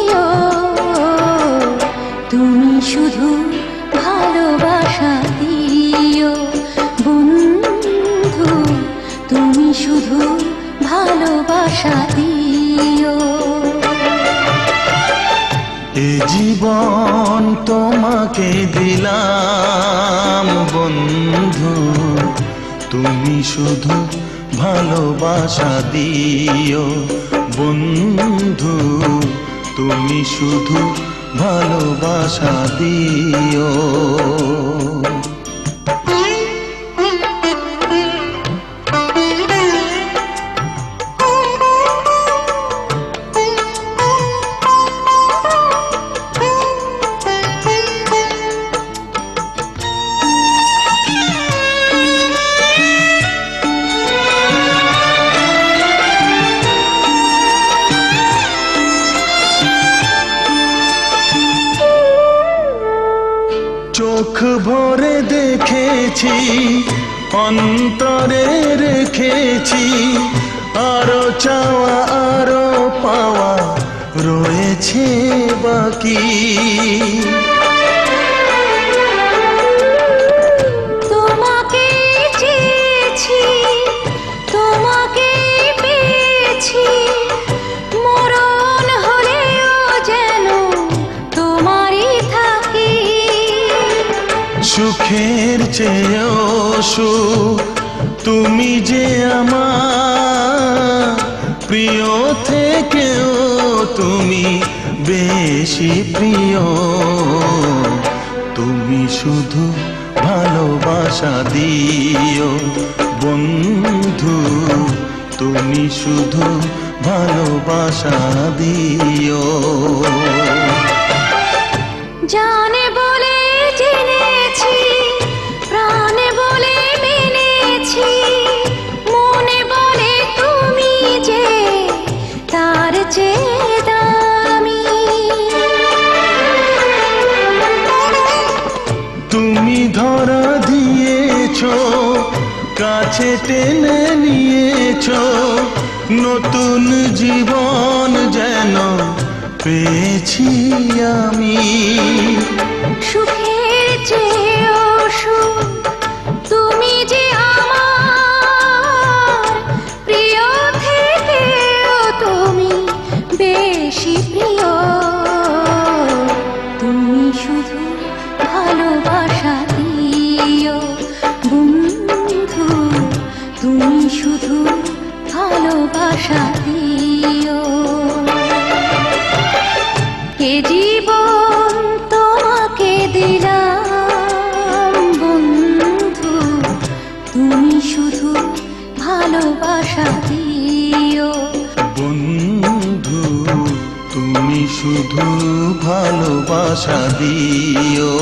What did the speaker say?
দিও, তুমি শুধু ভালোবাসা দিও বন্ধু, তুমি শুধু ভালোবাসা দিও। এ জীবন তোমাকে দিলাম বন্ধু, তুমি শুধু ভালোবাসা দিও বন্ধু, তুমি শুধু ভালোবাসা দিও। চোখ ভরে দেখেছি, অন্তরে রেখেছি, আরো চাওয়া আরো পাওয়া রয়েছে বাকি। তোমাকে চেয়েছি, তোমাকে পেয়েছি, মরণ হলেও যেন তোমারই থাকি। সুখের চেয়েও সুখ তুমি যে আমার, প্রিয় থেকেও তুমি বেশি প্রিয়। তুমি শুধু ভালোবাসা দিও বন্ধু, তুমি শুধু ভালোবাসা দিও। জানে বলে জেনেছি, প্রাণে বলে মেনেছি, মনে বলে তুমি যে তার চেয়ে দামি। তুমি ধরা দিয়েছো, কাছে টেনে নিয়েছো, নতুন জীবন যেন পেয়েছি আমি। সুখের চেয়েও সুখ তুমি যে আমার, প্রিয় থেকেও তুমি বেশি প্রিয়। তুমি শুধু ভালোবাসা দিও বন্ধু, তুমি শুধু ভালোবাসা দিও। এ জীবন তোমাকে দিলাম বন্ধু, তুমি শুধু ভালোবাসা দিও বন্ধু, তুমি শুধু ভালোবাসা দিও।